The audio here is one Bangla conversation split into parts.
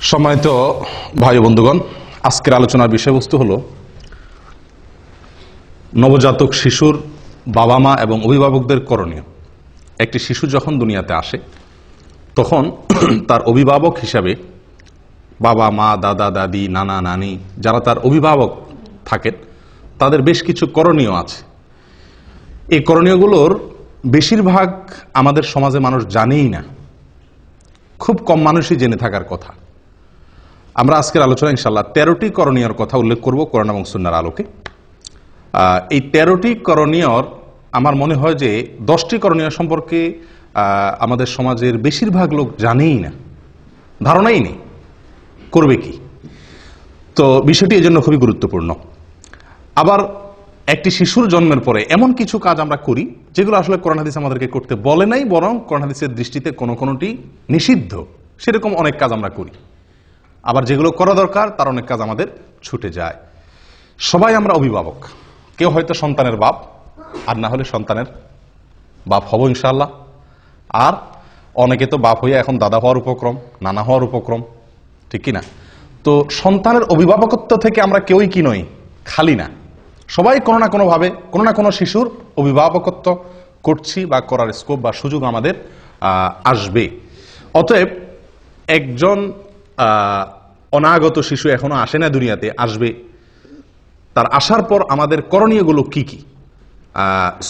সম্মানিত ভাই ও বন্ধুগণ, আজকের আলোচনার বিষয়বস্তু হলো নবজাতক শিশুর বাবা মা এবং অভিভাবকদের করণীয়। একটি শিশু যখন দুনিয়াতে আসে তখন তার অভিভাবক হিসাবে বাবা মা, দাদা দাদি, নানা নানি যারা তার অভিভাবক থাকেন তাদের বেশ কিছু করণীয় আছে। এই করণীয়গুলোর বেশিরভাগ আমাদের সমাজে মানুষ জানেই না, খুব কম মানুষই জেনে থাকার কথা। আমরা আজকের আলোচনা ইনশাআল্লাহ 13টি করণীয়র কথা উল্লেখ করব কোরআন এবং সুন্নাহর আলোকে। এই 13টি করণীয়র আমার মনে হয় যে 10টি করণীয় সম্পর্কে আমাদের সমাজের বেশিরভাগ লোক জানেই না, ধারণাই নেই করবে কি। তো বিষয়টি এজন্য খুবই গুরুত্বপূর্ণ। আবার একটি শিশুর জন্মের পরে এমন কিছু কাজ আমরা করি যেগুলো আসলে কোরআন হাদিস আমাদেরকে করতে বলে নাই, বরং কোরআন হাদিসের দৃষ্টিতে কোনোটি নিষিদ্ধ। সেরকম অনেক কাজ আমরা করি, আবার যেগুলো করা দরকার তার অনেক কাজ আমাদের ছুটে যায়। সবাই আমরা অভিভাবক, কেউ হয়তো সন্তানের বাপ, আর না হলে সন্তানের বাপ হব ইনশাআল্লাহ। আর অনেকে তো বাপ হইয়া এখন দাদা হওয়ার উপক্রম, নানা হওয়ার উপক্রম, ঠিক কিনা? তো সন্তানের অভিভাবকত্ব থেকে আমরা কেউই কি নই, খালি না। সবাই কোনো না কোনোভাবে কোনো না কোনো শিশুর অভিভাবকত্ব করছি বা করার স্কোপ বা সুযোগ আমাদের আসবে। অতএব একজন অনাগত শিশু এখনো আসে না দুনিয়াতে, আসবে। তার আসার পর আমাদের করণীয়গুলো কি কি,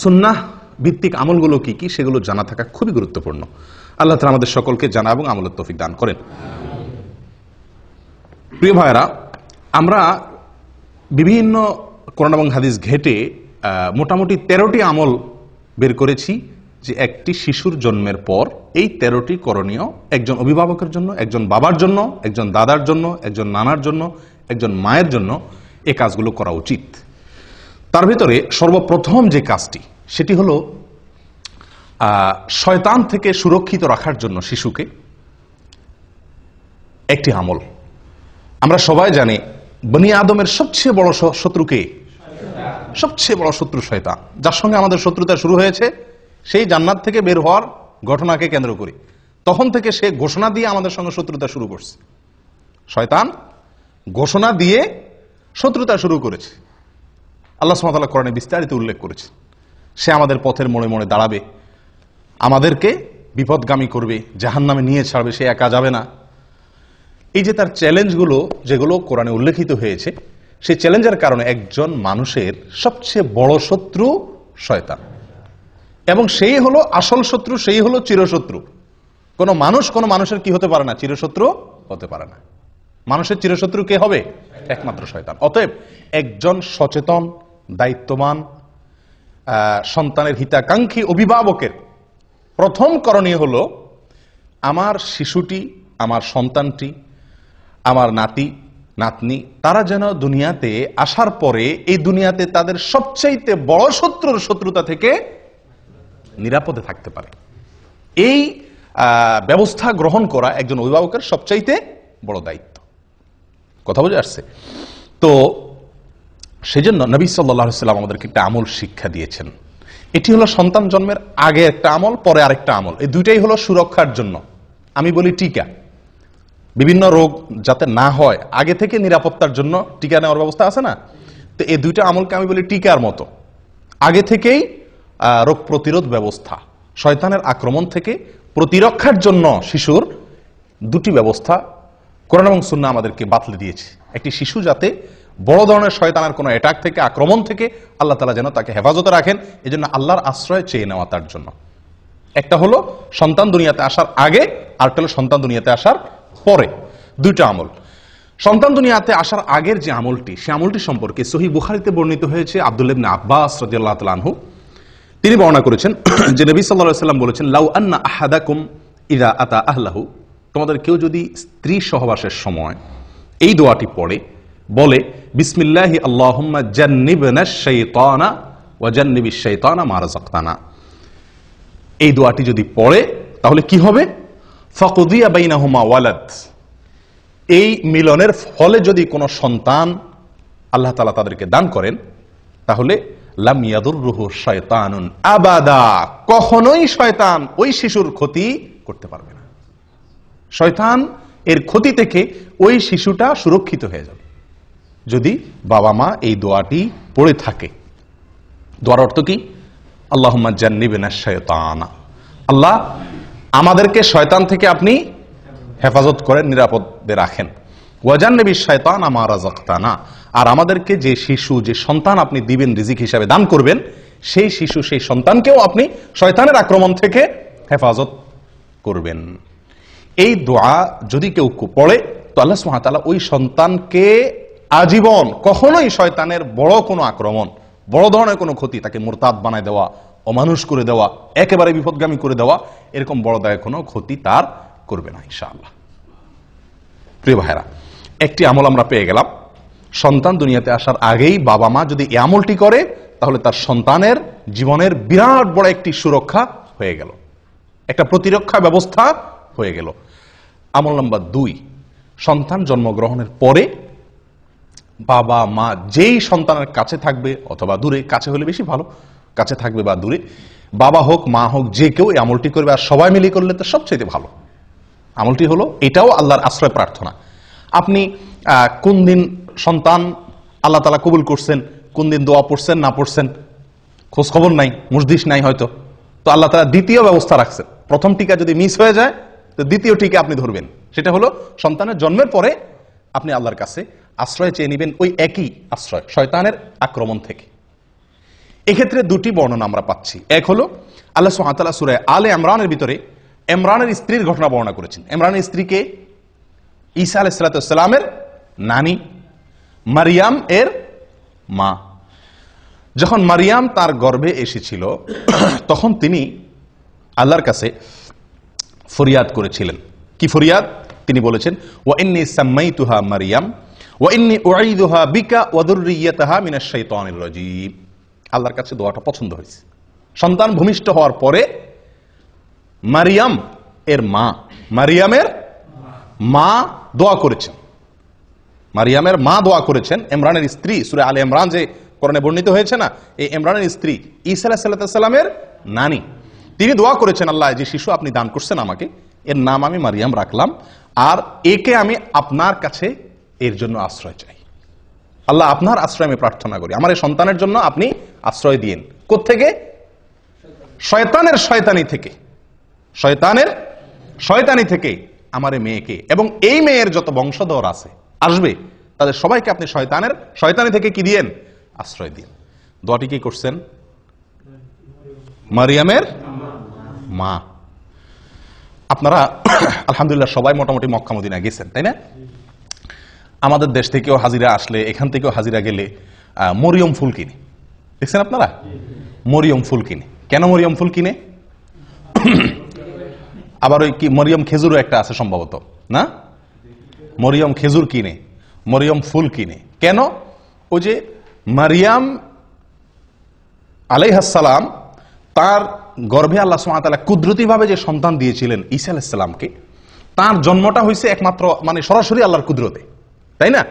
সুন্নাহ ভিত্তিক আমলগুলো কি কি, সেগুলো জানা থাকা খুবই গুরুত্বপূর্ণ। আল্লাহ তাআলা আমাদের সকলকে জানা এবং আমলের তৌফিক দান করেন। প্রিয় ভাইরা, আমরা বিভিন্ন কোরআন এবং হাদিস ঘেটে মোটামুটি 13টি আমল বের করেছি যে একটি শিশুর জন্মের পর এই 13টি করণীয় একজন অভিভাবকের জন্য, একজন বাবার জন্য, একজন দাদার জন্য, একজন নানার জন্য, একজন মায়ের জন্য এই কাজগুলো করা উচিত। তার ভিতরে সর্বপ্রথম যে কাজটি সেটি হলো শয়তান থেকে সুরক্ষিত রাখার জন্য শিশুকে একটি আমল। আমরা সবাই জানি বনি আদমের সবচেয়ে বড় শত্রুকে, সবচেয়ে বড় শত্রু শয়তান। যার সঙ্গে আমাদের শত্রুতা শুরু হয়েছে সেই জান্নাত থেকে বের হওয়ার ঘটনাকে কেন্দ্র করে, তখন থেকে সে ঘোষণা দিয়ে আমাদের সঙ্গে শত্রুতা শুরু করছে। শয়তান ঘোষণা দিয়ে শত্রুতা শুরু করেছে। আল্লাহ সুবহানাহু ওয়া তাআলা কোরআনে বিস্তারিত উল্লেখ করেছে সে আমাদের পথের মোড়ে মোড়ে দাঁড়াবে, আমাদেরকে বিপদগামী করবে, জাহান্নামে নিয়ে ছাড়বে, সে একা যাবে না। এই যে তার চ্যালেঞ্জগুলো যেগুলো কোরআনে উল্লেখিত হয়েছে, সেই চ্যালেঞ্জের কারণে একজন মানুষের সবচেয়ে বড় শত্রু শয়তান, এবং সেই হলো আসল শত্রু, সেই হলো চিরশত্রু। কোনো মানুষ কোনো মানুষের কি হতে পারে না, চিরশত্রু হতে পারে না। মানুষের চিরশত্রু কে হবে? একমাত্র শয়তান। অতএব একজন সচেতন, দায়িত্ববান, সন্তানের হিতাকাঙ্ক্ষী অভিভাবকের প্রথম করণীয় হলো আমার শিশুটি, আমার সন্তানটি, আমার নাতি নাতনি, তারা যেন দুনিয়াতে আসার পরে এই দুনিয়াতে তাদের সবচাইতে বড় শত্রুর শত্রুতা থেকে নিরাপদে থাকতে পারে। এই ব্যবস্থা গ্রহণ করা একজন অভিভাবকের সবচাইতে বড় দায়িত্ব। কথা বুঝে আসছে? তো সেজন্য নবী সাল্লাল্লাহু আলাইহি ওয়াসাল্লাম আমাদেরকে একটা আমল শিক্ষা দিয়েছেন। এটি হলো সন্তান জন্মের আগে একটা আমল, পরে আরেকটা আমল। এই দুইটাই হলো সুরক্ষার জন্য। আমি বলি টিকা, বিভিন্ন রোগ যাতে না হয় আগে থেকে নিরাপত্তার জন্য টিকা নেওয়ার ব্যবস্থা আছে না? তো এই দুইটা আমলকে আমি বলি টিকার মতো। আগে থেকেই রোগ প্রতিরোধ ব্যবস্থা, শয়তানের আক্রমণ থেকে প্রতিরক্ষার জন্য শিশুর দুটি ব্যবস্থা কোরআন এবং সুন্নাহ আমাদেরকে বাতলে দিয়েছে। একটি শিশু যাতে বড় ধরনের শয়তানের কোনো অ্যাটাক থেকে, আক্রমণ থেকে আল্লাহ তাআলা যেন তাকে হেফাজতে রাখেন, এজন্য আল্লাহর আশ্রয় চেয়ে নেওয়া তার জন্য। একটা হলো সন্তান দুনিয়াতে আসার আগে, আরেকটা হলো সন্তান দুনিয়াতে আসার পরে। দুইটা আমল। সন্তান দুনিয়াতে আসার আগের যে আমলটি, সে আমলটি সম্পর্কে সহিহ বুখারীতে বর্ণিত হয়েছে। আব্দুল্লাহ ইবনে আব্বাস রাদিয়াল্লাহু তাআলা আনহু তিনি বর্ণনা করেছেন যে নবী সাল্লাল্লাহু আলাইহি ওয়াসাল্লাম বলেছেন, লাউ আন্না আহাদাকুম ইযা আতা আহলাহু, তোমাদের কেউ যদি স্ত্রী সহবাসের সময় এই দোয়াটি পড়ে, বলে বিসমিল্লাহি আল্লাহুম্মা জান্নিবনাশ শাইতানা ওয়া জান্নিবিশ শাইতানা মা রাযাকতানা, এই দোয়াটি যদি পড়ে তাহলে কি হবে? ফাকুদিয়া বাইনাহুমা ওয়ালাদ, এই মিলনের ফলে যদি কোনো সন্তান আল্লাহ তাআলা তাদেরকে দান করেন তাহলে লাম ইয়াদুররুহু শায়তানুন আবাদা, কখনোই শয়তান ওই শিশুর ক্ষতি করতে পারবে না। শয়তান এর ক্ষতি থেকে ওই শিশুটা সুরক্ষিত হয়ে যাবে যদি বাবা মা এই দোয়াটি পড়ে থাকে। দোয়ার অর্থ কি? আল্লাহুম্মা জান্নিবনা শাইতানা, আল্লাহ আমাদেরকে শয়তান থেকে আপনি হেফাজত করেন, নিরাপদে রাখেন। ওয়াজান্নিবিশ শাইতানা মা রাযাকতানা, আর আমাদেরকে যে শিশু, যে সন্তান আপনি দিবেন, রিজিক হিসাবে দান করবেন, সেই শিশু, সেই সন্তানকেও আপনি শয়তানের আক্রমণ থেকে হেফাজত করবেন। এই দোয়া যদি কেউ পড়ে তো আল্লাহ সুবহানাহু ওয়া তাআলা ওই সন্তানকে আজীবন কখনোই শয়তানের বড় কোনো আক্রমণ, বড় ধরনের কোনো ক্ষতি, তাকে মুরতাদ বানায় দেওয়া, অমানুষ করে দেওয়া, একেবারে বিপদগামী করে দেওয়া, এরকম বড় দায় কোনো ক্ষতি তার করবে না ইনশাআল্লাহ। প্রিয় ভাইরা, একটি আমল আমরা পেয়ে গেলাম। সন্তান দুনিয়াতে আসার আগেই বাবা মা যদি এই আমলটি করে তাহলে তার সন্তানের জীবনের বিরাট বড় একটি সুরক্ষা হয়ে গেল, একটা প্রতিরক্ষা ব্যবস্থা হয়ে গেল। আমল নাম্বার 2, সন্তান জন্মগ্রহণের পরে বাবা মা যেই সন্তানের কাছে থাকবে অথবা দূরে, কাছে হলে বেশি ভালো, কাছে থাকবে বা দূরে, বাবা হোক মা হোক যে কেউ এই আমলটি করবে, আর সবাই মিলে করলে তো সবচেয়ে ভালো। আমলটি হলো, এটাও আল্লাহর আশ্রয় প্রার্থনা। আপনি কোন দিন সন্তান আল্লাহ তাআলা কবুল করছেন, কোন দিন দোয়া পড়ছেন না পড়ছেন খোঁজ খবর নাই, মুজদিস নাই হয়তো, তো আল্লাহ তাআলা দ্বিতীয় ব্যবস্থা রাখছেন। প্রথম টিকা যদি মিস হয়ে যায় তো দ্বিতীয় টিকা আপনি ধরবেন। সেটা হলো সন্তানের জন্মের পরে আপনি আল্লাহর কাছে আশ্রয় চেয়ে নেবেন, ওই একই আশ্রয় শয়তানের আক্রমণ থেকে। এক্ষেত্রে 2টি বর্ণনা আমরা পাচ্ছি। এক হলো আল্লাহ সুবহানাহু ওয়া তাআলা সূরা আলে ইমরানের ভিতরে ইমরানের স্ত্রীর ঘটনা বর্ণনা করেছেন। ইমরানের স্ত্রীকে ঈসা আলাইহিস সালামের নানী, মারিয়াম এর মা। যখন মারিয়াম তার গর্ভে এসেছিল তখন তিনি আল্লাহর কাছে ফরিয়াদ করেছিলেন। কি ফরিয়াদ? তিনি বলেছেন, ওয়া ইন্নী সাম্মাইতুহা মারিয়াম ওয়া ইন্নী উঈদুহা বিকা ওয়া যুররিয়াতাহা মিনাশ শাইতানির রাজীম। আল্লাহর কাছে দোয়াটা পছন্দ হয়েছে। সন্তান ভূমিষ্ঠ হওয়ার পরে মারিয়াম এর মা, মারিয়ামের মা দোয়া করেছেন, মারিয়ামের মা দোয়া করেছেন। ইমরানের স্ত্রী, সূরা আলে ইমরান যে কোরআনে বর্ণিত হয়েছে না, এই ইমরানের স্ত্রী ঈসা আলাইহিস সালামের নানী, তিনি দোয়া করেছেন, আল্লাহ যে শিশু আপনি দান করছেন আমাকে, এর নাম আমি মারিয়াম রাখলাম, আর একে আমি আপনার কাছে এর জন্য আশ্রয় চাই। আল্লাহ আপনার আশ্রয় আমি প্রার্থনা করি, আমার এই সন্তানের জন্য আপনি আশ্রয় দিন। কোত্থেকে? শয়তানের শয়তানি থেকে, শয়তানের শয়তানি থেকে আমার এই মেয়েকে এবং এই মেয়ের যত বংশধর আছে আসবে তাদের সবাইকে আপনি শয়তানের শয়তানি থেকে কি দিয়েন? আশ্রয় দিন। দোয়াটি কি করছেন? মারিয়ামের মা। আপনারা আলহামদুলিল্লাহ সবাই মোটামুটি মক্কা মদিনা গেছেন, তাই না? আমাদের দেশ থেকেও হাজিরা আসলে, এখান থেকেও হাজিরা গেলে মরিয়ম ফুল কিনে, দেখছেন আপনারা? মরিয়ম ফুল কিনে। কেন মরিয়ম ফুল কিনে? আবার ওই কি মরিয়ম খেজুরও একটা আছে সম্ভবত, না? মরিয়ম খেজুর কিনে, মরিয়ম ফুল কিনে। কেন? ওই যে মারিয়াম আলাইহিস সালাম তার গর্ভে আল্লাহ সুবহানাহু ওয়া তাআলা কুদরতিভাবে যে সন্তান দিয়েছিলেন ঈসা আলাইহিস সালামকে, তার জন্মটা হয়েছে একমাত্র মানে সরাসরি আল্লাহর কুদরতে, তাই না?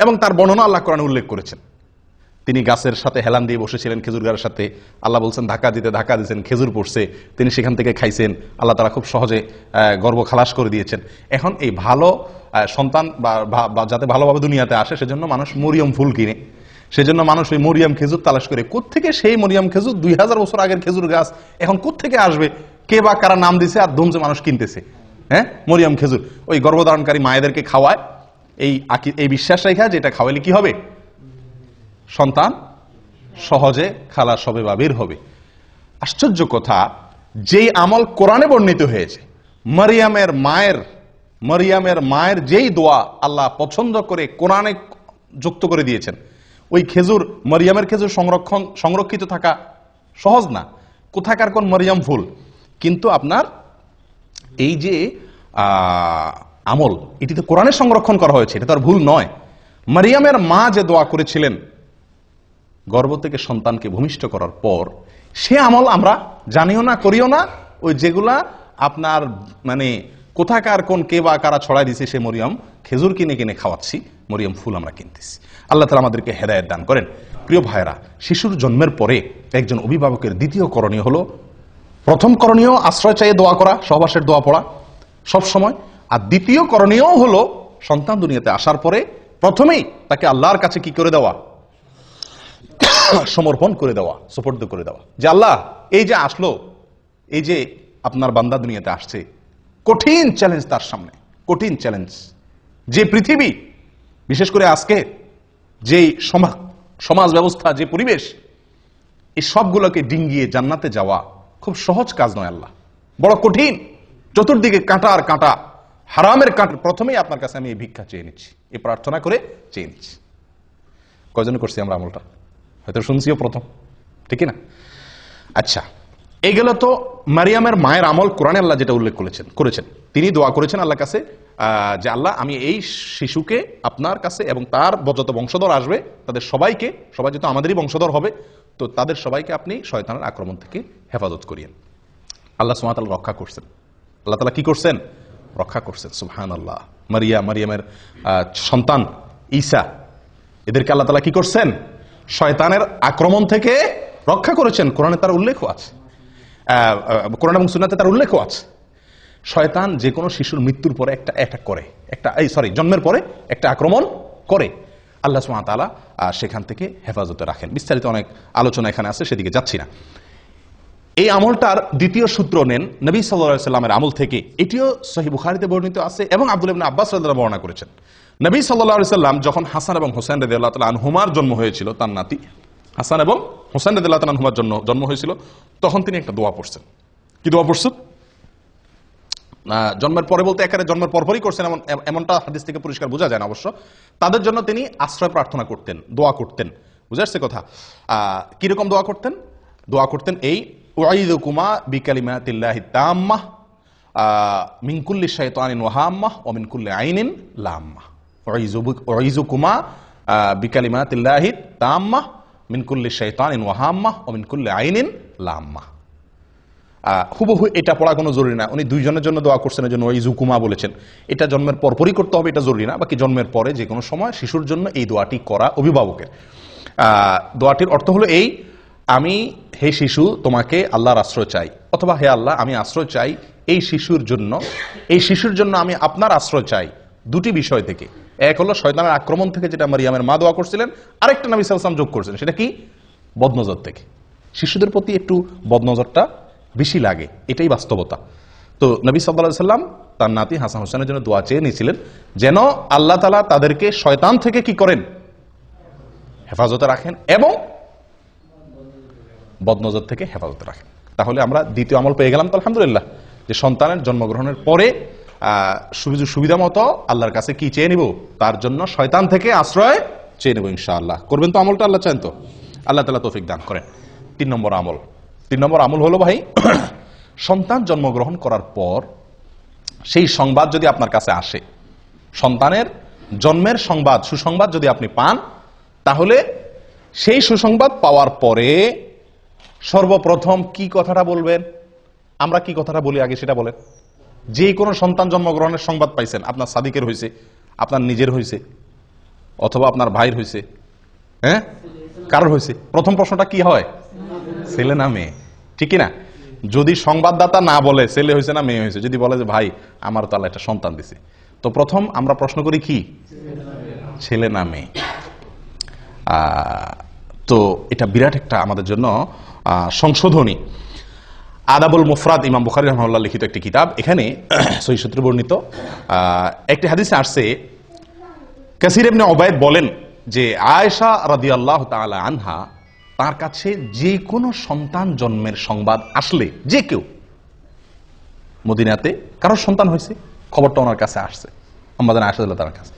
এবং তার বর্ণনা আল্লাহ কোরআনে উল্লেখ করেছেন। তিনি গাছের সাথে হেলান দিয়ে বসেছিলেন, খেজুর গাছের সাথে, আল্লাহ বলছেন ধাক্কা দিয়েছেন, খেজুর পড়ছে, তিনি সেখান থেকে খাইছেন, আল্লাহ তাআলা খুব সহজে গর্ভ খালাস করে দিয়েছেন। এখন এই ভালো সন্তান বা যাতে ভালোভাবে দুনিয়াতে আসে সেজন্য মানুষ মরিয়ম ফুল কিনে, সেজন্য মানুষ ওই মরিয়ম খেজুর তালাশ করে। কোত্থেকে সেই মরিয়ম খেজুর? 2000 বছর আগের খেজুর গাছ এখন কোত্থেকে আসবে? কে বা কারা নাম দিছে আর ধুমছে মানুষ কিনতেছে, হ্যাঁ? মরিয়ম খেজুর ওই গর্ভধারণকারী মায়েদেরকে খাওয়ায়, এই বিশ্বাস রেখা যেটা খাওয়াইলে কি হবে? সন্তান সহজে খালাস হবে বা বের হবে। আশ্চর্য কথা, যেই আমল কোরআনে বর্ণিত হয়েছে, মারিয়ামের মায়ের যেই দোয়া আল্লাহ পছন্দ করে কোরআনে যুক্ত করে দিয়েছেন, ওই খেজুর, মারিয়ামের খেজুর সংরক্ষিত থাকা সহজ না। কোথাকার কোন মারিয়াম ফুল? কিন্তু আপনার এই যে আমল, এটি তো কোরআনে সংরক্ষণ করা হয়েছে, এটা তো আর ভুল নয়। মারিয়ামের মা যে দোয়া করেছিলেন গর্ভ থেকে সন্তানকে ভূমিষ্ঠ করার পর, সে আমল আমরা জানিও না, করিও না। ওই যেগুলা আপনার মানে কোথাকার কোন কে বা কারা ছড়াই দিছে, সে মরিয়ম খেজুর কিনে কিনে খাওয়াচ্ছি, মরিয়ম ফুল আমরা কিনতেছি। আল্লাহ তাআলা আমাদেরকে হেদায়েত দান করেন। প্রিয় ভাইরা, শিশুর জন্মের পরে একজন অভিভাবকের দ্বিতীয় করণীয় হলো, প্রথম করণীয় আশ্রয় চাইয়ে দোয়া করা, সহবাসের দোয়া পড়া সব সময়। আর দ্বিতীয় করণীয় হলো সন্তান দুনিয়াতে আসার পরে প্রথমেই তাকে আল্লাহর কাছে কি করে দেওয়া, সমর্পণ করে দেওয়া, সুপর্দ করে দেওয়া, যে আল্লাহ এই যে আসলো, এই যে আপনার বান্দা দুনিয়াতে আসছে, কঠিন চ্যালেঞ্জ তার সামনে, কঠিন চ্যালেঞ্জ। যে পৃথিবী, বিশেষ করে আজকে যে সমাজ ব্যবস্থা, যে পরিবেশ, এই সবগুলোকে ডিঙ্গিয়ে জান্নাতে যাওয়া খুব সহজ কাজ নয় আল্লাহ, বড় কঠিন। চতুর্দিকে কাঁটা আর কাঁটা, হারামের কাঁটা। প্রথমেই আপনার কাছে আমি এই ভিক্ষা চেয়ে নিচ্ছি, এই প্রার্থনা করে চেয়ে নিচ্ছি। কয়জন করছি আমরা আমলটা? হয়তো শুনছিও প্রথম, ঠিক না? আচ্ছা, এই গেল তো মারিয়ামের মায়ের আমল। কোরআনে আল্লাহ যেটা উল্লেখ করেছেন, তিনি দোয়া করেছেন আল্লাহর কাছে যে আল্লাহ আমি এই শিশুকে আপনার কাছে এবং তার যত বংশধর আসবে তাদের সবাইকে, সবাই যেহেতু আমাদেরই বংশধর হবে, তো তাদের সবাইকে আপনি শয়তানের আক্রমণ থেকে হেফাজত করিয়েন। আল্লাহ সুবহানাহু ওয়া তাআলা রক্ষা করছেন। আল্লাহ তাআলা কি করছেন? রক্ষা করছেন। সুবহানাল্লাহ। মারিয়ামের সন্তান ঈসা, এদেরকে আল্লাহ তাআলা কি করছেন? শয়তানের আক্রমণ থেকে রক্ষা করেছেন। কোরআনে তার উল্লেখও আছে, কোরআন এবং সুন্নাতে তার উল্লেখও আছে। শয়তান যে কোনো শিশুর মৃত্যুর পরে একটা অ্যাটাক করে, জন্মের পরে একটা আক্রমণ করে। আল্লাহ সুবহানাহু ওয়া তাআলা সেখান থেকে হেফাজতে রাখেন। বিস্তারিত অনেক আলোচনা এখানে আছে, সেদিকে যাচ্ছি না। এই আমলটার দ্বিতীয় সূত্র নেন নবী সাল্লাল্লাহু আলাইহি সাল্লামের আমল থেকে। এটিও সহিহ বুখারীতে বর্ণিত আছে এবং আব্দুল্লাহ ইবনে আব্বাস রাদিয়াল্লাহু আনহু বর্ণনা করেছেন। নবী সাল্লাল্লাহু আলাইহি সাল্লাম যখন হাসান এবং হোসেন রাদিয়াল্লাহু তাআলা আনহুমার জন্ম হয়েছিল, তার নাতি হাসান এবং হোসেন রাদিয়াল্লাহু তাআলা আনহুমার জন্ম হয়েছিল, তখন তিনি একটা দোয়া পড়ছেন। কি দোয়া পড়ছেন? জন্মের পরে বলতে একেবারে জন্মের পরপরই করছেন এমনটা হাদিস থেকে পরিষ্কার বোঝা যায় না অবশ্য। তাদের জন্য তিনি আশ্রয় প্রার্থনা করতেন, দোয়া করতেন। বুঝে আসছে কথা? কিরকম দোয়া করতেন? দোয়া করতেন এই, উঈযুকুমা বিকালিমাতিল্লাহি তাম্মাহ মিন কুল্লি শাইতানিন ওয়া হাম্মাহ ওয়া মিন কুল্লি আইনিন লাম্মাহ। উঈযুকুমা বিকালিমাতিল্লাহি তাম্মাহ মিন কুল্লি শাইতানিন ওয়া হাম্মাহ ওয়া মিন কুল্লি আইনিন লাম্মাহ। হুবহু এটা পড়া কোনো জরুরি না। উনি দুইজনের জন্য দোয়া করছেন, এর জন্য উঈযুকুমা বলেছেন। এটা জন্মের পরপরই করতে হবে, এটা জরুরি না। বাকি জন্মের পরে যে কোনো সময় শিশুর জন্য এই দোয়াটি করা অভিভাবকের। দোয়াটির অর্থ হলো এই, আমি হে শিশু তোমাকে আল্লাহর আশ্রয় চাই, অথবা হে আল্লাহ আমি আশ্রয় চাই এই শিশুর জন্য আমি আপনার আশ্রয় চাই দুটি বিষয় থেকে। এক হলো শয়তানের আক্রমণ থেকে, যেটা মারিয়ামের মা দোয়া করছিলেন। আরেকটা নবী সাল্লাল্লাহু আলাইহি ওয়াসাল্লাম যোগ করছেন, সেটা কি? বদনজর থেকে। শিশুদের প্রতি একটু বদনজরটা বেশি লাগে, এটাই বাস্তবতা। তো নবী সাল্লাল্লাহু আলাইহি ওয়াসাল্লাম তার নাতি হাসান হোসেনের জন্য দোয়া চেয়ে নিয়েছিলেন, যেন আল্লাহ তাআলা তাদেরকে শয়তান থেকে কি করেন? হেফাজতে রাখেন এবং বদনজর থেকে হেফাজতে রাখেন। তাহলে আমরা দ্বিতীয় আমল পেয়ে গেলাম তো আলহামদুলিল্লাহ, যে সন্তানের জন্মগ্রহণের পরে সুবিধা মতো আল্লাহর কাছে কি চেয়ে নিব? তার জন্য শয়তান থেকে আশ্রয় চেয়ে নেব ইনশাআল্লাহ। করবেন তো আমলটা? আল্লাহ চান তো? আল্লাহ তাআলা তৌফিক দান করেন। তিন নম্বর আমল হলো ভাই, সন্তান জন্মগ্রহণ করার পর সেই সংবাদ যদি আপনার কাছে আসে, সন্তানের জন্মের সংবাদ, সুসংবাদ যদি আপনি পান, তাহলে সেই সুসংবাদ পাওয়ার পরে সর্বপ্রথম কি কথাটা বলবেন? আমরা কি কথাটা বলি আগে সেটা বলেন। যে কোনো সন্তান জন্মগ্রহণের সংবাদ পাইছেন, আপনার সাদিকের হয়েছে, আপনার নিজের হয়েছে, অথবা আপনার ভাইয়ের হয়েছে, হ্যাঁ কারোর হয়েছে, প্রথম প্রশ্নটা কি হয়? ছেলে না মেয়ে? ঠিক না? যদি সংবাদদাতা না বলে ছেলে হয়েছে না মেয়ে হয়েছে, যদি বলে যে ভাই আমার তো আল্লাহ একটা সন্তান দিছে, তো প্রথম আমরা প্রশ্ন করি কি? ছেলে না মেয়ে? তো এটা বিরাট একটা আমাদের জন্য সংশোধনী। আদাবুল মুফরাদ, ইমাম বুখারী রাহিমাহুল্লাহ লিখিত একটি কিতাব। এখানে সহিহ সূত্রে বর্ণিত একটি হাদিসে আসছে, কাসির ইবনে উবাইদ বলেন যে আয়েশা রাদিয়াল্লাহু তাআলা আনহা, তার কাছে যে কোনো সন্তান জন্মের সংবাদ আসলে, যে কেউ মদিনাতে কারোর সন্তান হয়েছে, খবরটা ওনার কাছে আসছে, আম্মাজান আয়েশা রাদিয়াল্লাহু তাআলার কাছে।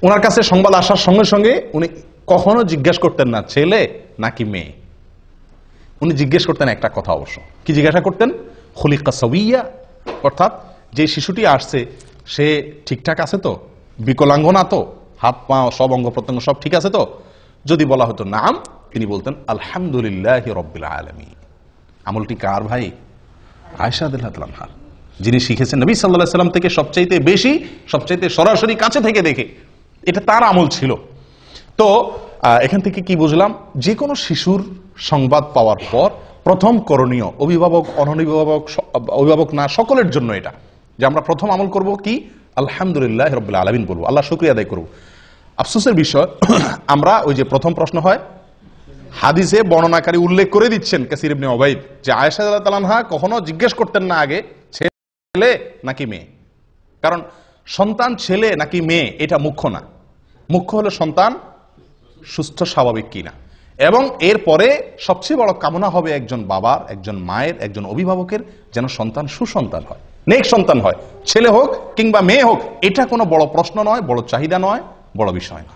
ওনার কাছে সংবাদ আসার সঙ্গে সঙ্গে উনি কখনো জিজ্ঞেস করতেন না ছেলে নাকি মেয়ে। উনি জিজ্ঞেস করতেন একটা কথা, অবশ্য কি জিজ্ঞাসা করতেন? খুলিকা সাওয়িয়া, অর্থাৎ যে শিশুটি আসছে সে ঠিকঠাক আছে তো, বিকলাঙ্গ না তো, হাত পা সব অঙ্গ প্রত্যঙ্গ সব ঠিক আছে তো? যদি বলা হতো নাম, তিনি বলতেন আলহামদুলিল্লাহি রাব্বিল আলামিন। আমলটি কার ভাই? আয়েশা রাদিয়াল্লাহু আনহা, যিনি শিখেছেন নবী সাল্লাল্লাহু আলাইহি ওয়াসাল্লাম থেকে সবচাইতে বেশি, সবচাইতে সরাসরি কাছে থেকে দেখে। এটা তার আমল ছিল। তো এখান থেকে কি বুঝলাম? যে কোনো শিশুর সংবাদ পাওয়ার পর প্রথম করণীয়, অভিভাবক অনভিভাবক, অভিভাবক না সকলের জন্য এটা, যে আমরা প্রথম আমল করব কি? আলহামদুলিল্লাহ রাব্বিল আলামিন বলবো, আল্লাহ শুকরিয়া আদায় করবো। আফসোসের বিষয়, আমরা ওই যে প্রথম প্রশ্ন হয়, হাদিসে বর্ণনাকারী উল্লেখ করে দিচ্ছেন কাসির ইবনে উবাইদ যে আয়েশা রাদিয়াল্লাহু আনহা কখনো জিজ্ঞেস করতেন না আগে ছেলে নাকি মেয়ে। কারণ সন্তান ছেলে নাকি মেয়ে এটা মুখ্য না, মুখ্য হলো সন্তান সুস্থ স্বাভাবিক কিনা। এবং এরপরে সবচেয়ে বড় কামনা হবে একজন বাবার, একজন মায়ের, একজন অভিভাবকের যেন সন্তান সুসন্তান হয়, নেক সন্তান হয়, ছেলে হোক কিংবা মেয়ে হোক। এটা কোনো বড় প্রশ্ন নয়, বড় চাহিদা নয়, বড় বিষয় না।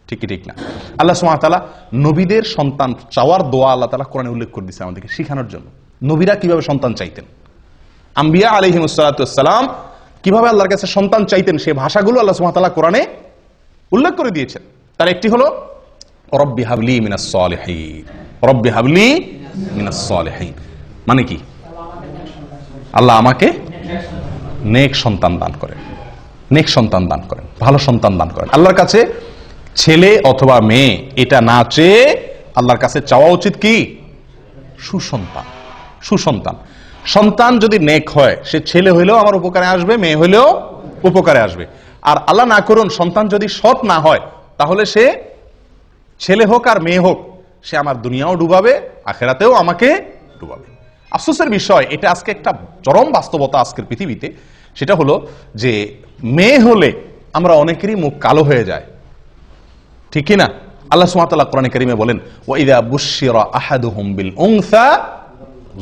ঠিক কি ঠিক না? আল্লাহ সুবহানাহু ওয়া তাআলা নবীদের সন্তান চাওয়ার দোয়া আল্লাহ তাআলা কোরআনে উল্লেখ করে দিয়েছে আমাদেরকে শেখানোর জন্য। নবীরা কিভাবে সন্তান চাইতেন, আম্বিয়া আলাইহিমুস সালাতু ওয়াস সালাম কিভাবে আল্লাহর কাছে সন্তান চাইতেন, সেই ভাষাগুলো আল্লাহ সুবহানাহু ওয়া তাআলা কোরআনে উল্লেখ করে দিয়েছেন। তার একটি হলো রব্বি হাবলি মিনাস সালিহিন, রব্বি হাবলি মিনাস সালিহিন মানে কি? আল্লাহ আমাকে নেক সন্তান দান করেন, নেক সন্তান দান করেন, ভালো সন্তান দান করেন। আল্লাহর কাছে ছেলে অথবা মেয়ে এটা না চেয়ে আল্লাহর কাছে চাওয়া উচিত কি? সুসন্তান। সুসন্তান সন্তান যদি নেক হয়, সে ছেলে হইলেও আমার উপকারে আসবে, মেয়ে হইলেও উপকারে আসবে। আর আল্লাহ না করুন সন্তান যদি সৎ না হয়, তাহলে সে ছেলে হোক আর মেয়ে হোক, সে আমার দুনিয়াও ডুবাবে, আখেরাতেও আমাকে ডুবাবে। আফসোসের বিষয়, এটা আজকে একটা চরম বাস্তবতা আজকের পৃথিবীতে। সেটা হলো যে মেয়ে হলে আমরা অনেকেরই মুখ কালো হয়ে যায়, ঠিক কি না? আল্লাহ সুবহানাহু ওয়া তাআলা কোরআনে কারীমে বলেন, ওয়া ইযা বুশশিরা আহাদুহুম বিল উনসা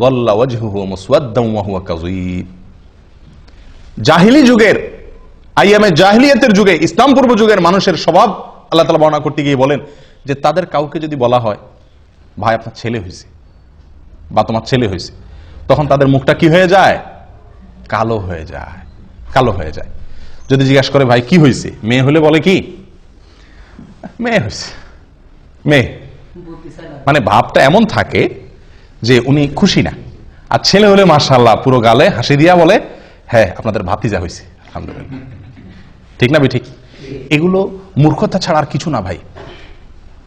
যাল্লা ওয়াজহুহু মুসওয়াদ্দান ওয়া হুয়া কাযীব। জাহিলি যুগের, আইয়ামে জাহিলিয়াতের যুগে, ইসলাম পূর্ব যুগের মানুষের স্বভাব আল্লাহ তাআলা বর্ণনা করতে গিয়ে বলেন যে তাদের কাউকে যদি বলা হয় ভাই আপনার ছেলে হয়েছে বা তোমার ছেলে হয়েছে, তখন তাদের মুখটা কি হয়ে যায়? কালো হয়ে যায়, কালো হয়ে যায়। যদি জিজ্ঞাসা করে ভাই কি হয়েছে, মেয়ে হলে বলে কি? মেয়ে হয়েছে, মেয়ে। মানে ভাবটা এমন থাকে যে উনি খুশি না। আর ছেলে হলে মাশাআল্লাহ পুরো গালে হাসি দিয়া বলে হ্যাঁ আপনাদের ভাতিজা হয়েছে, আলহামদুলিল্লাহ। ঠিক না ঠিক? এগুলো মূর্খতা ছাড়া আর কিছু না ভাই।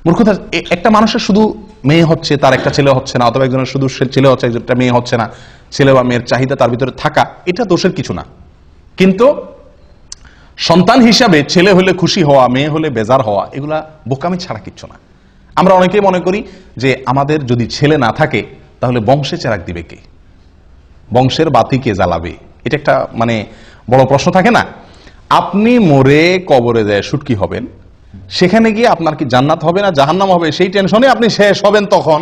মূর্খতা। একটা মানুষের শুধু মেয়ে হচ্ছে, তার একটা ছেলে হচ্ছে না, অথবা একজনের শুধু ছেলে হচ্ছে, একটা মেয়ে হচ্ছে না, ছেলে বা মেয়ের চাহিদা তার ভিতরে থাকা, এটা দোষের কিছু না। কিন্তু সন্তান হিসাবে ছেলে হলে খুশি হওয়া, মেয়ে হলে বেজার হওয়া, এগুলা বোকামি ছাড়া কিচ্ছু না। আমরা অনেকেই মনে করি যে আমাদের যদি ছেলে না থাকে তাহলে বংশে চেরাগ দিবে কে, বংশের বাতি কে জ্বালাবে? এটা একটা মানে বড় প্রশ্ন থাকে না? আপনি মরে কবরে যায় শুটকি হবেন, সেখানে গিয়ে আপনার কি জান্নাত হবে না জাহান্নাম হবে, সেই টেনশনে আপনি শেষ হবেন। তখন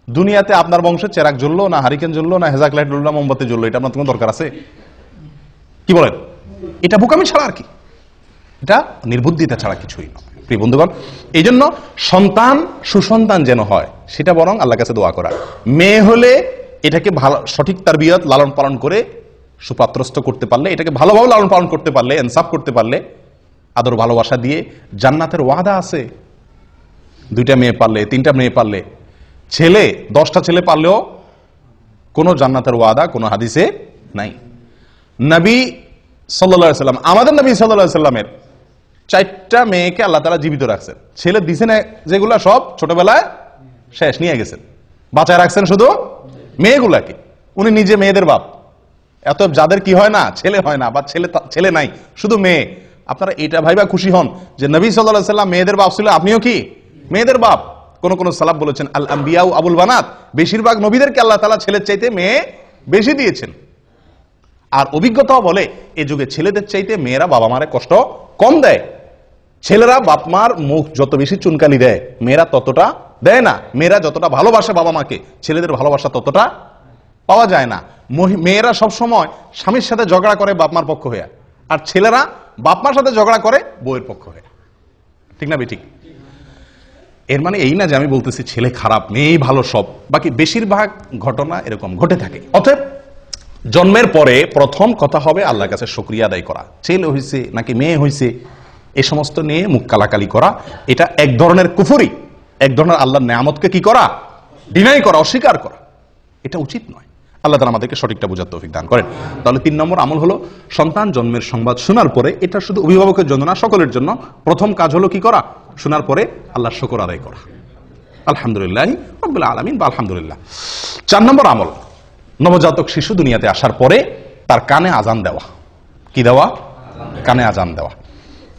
দুনিয়াতে আপনার বংশের চেরাগ জ্বললো না, হারিকেন জ্বললো না, হেজাক লাইট জ্বললো না, মোমবাতি জ্বললো, এটা আপনার কোনো দরকার আছে? কি বলেন? এটা বোকামি ছাড়া আর কি, এটা নির্বুদ্ধিতা ছাড়া কিছুই নয়। প্রিয় বন্ধুগণ, এই জন্য সন্তান সুসন্তান যেন হয় সেটা বরং আল্লাহর কাছে দোয়া করা। মেয়ে হলে এটাকে ভালো সঠিক তারবিয়ত লালন পালন করে সুপাত্রস্থ করতে পারলে, এটাকে ভালোভাবে লালন পালন করতে পারলে, ইনসাফ করতে পারলে, আদর ভালোবাসা দিয়ে, জান্নাতের ওয়াদা আছে। 2টা মেয়ে পারলে, 3টা মেয়ে পারলে, ছেলে 10টা ছেলে পারলেও কোনো জান্নাতের ওয়াদা কোনো হাদিসে নাই। নবী সাল্লাল্লাহু আলাইহি সাল্লাম, আমাদের নবী সাল্লাল্লাহু আলাইহি সাল্লামের 4টা মেয়েকে আল্লাহ তাআলা জীবিত রাখছেন। ছেলে দিছেন যেগুলা সব ছোটবেলায় শেষ নিয়ে গেছেন, বাঁচায় রাখছেন শুধু মেয়েগুলাকে। উনি নিজে মেয়েদের বাপ। এত যাদের কি হয় না, ছেলে হয় না বা ছেলে নাই, শুধু মেয়ে, আপনারা এটা ভাইবা খুশি হন যে নবী সাল্লাল্লাহু আলাইহি সাল্লাম মেয়েদের বাপ ছিল, আপনিও কি মেয়েদের বাপ। কোন কোন সালাফ বলেছেন আল আম্বিয়া আবুল বানাত, বেশিরভাগ নবীদেরকে আল্লাহ তাআলা ছেলের চাইতে মেয়ে বেশি দিয়েছেন। আর অভিজ্ঞতাও বলে এই যুগে ছেলেদের চাইতে মেয়েরা বাবা মারে কষ্ট কম দেয়। ছেলেরা বাপ মার মুখ যত বেশি চুনকালি দেয়, মেয়েরা ততটা দেয় না। মেয়েরা যতটা ভালোবাসে বাবা মাকে, ছেলেদের ভালোবাসা ততটা পাওয়া যায় না। মেয়েরা সব সময় স্বামীর সাথে ঝগড়া করে বাপ মার পক্ষ হয়ে, আর ছেলেরা বাপ মার সাথে ঝগড়া করে বউয়ের পক্ষ হয়ে। ঠিক না ঠিক? এর মানে এই না যে আমি বলতেছি ছেলে খারাপ মেয়েই ভালো সব, বাকি বেশিরভাগ ঘটনা এরকম ঘটে থাকে। অতএব জন্মের পরে প্রথম কথা হবে আল্লাহর কাছে শুকরিয়া আদায় করা। ছেলে হয়েছে নাকি মেয়ে হয়েছে এই সমস্ত নিয়ে মুখ কালাকালি করা, এটা এক ধরনের কুফরি, এক ধরনের আল্লাহর নেয়ামতকে কি করা, ডিনাই করা, অস্বীকার করা। এটা উচিত নয়। আল্লাহ তাআলা আমাদেরকে সঠিকটা বোঝার তৌফিক দান করেন। তাহলে 3 নম্বর আমল হলো সন্তান জন্মের সংবাদ শোনার পরে, এটা শুধু অভিভাবকের জন্য না, সকলের জন্য প্রথম কাজ হলো কি করা, শোনার পরে আল্লাহর শুকর আদায় করা, আলহামদুলিল্লাহি রাব্বিল আলামিন বা আলহামদুলিল্লাহ। 4 নম্বর আমল, নবজাতক শিশু দুনিয়াতে আসার পরে তার কানে আজান দেওয়া। কি দেওয়া? কানে আজান দেওয়া।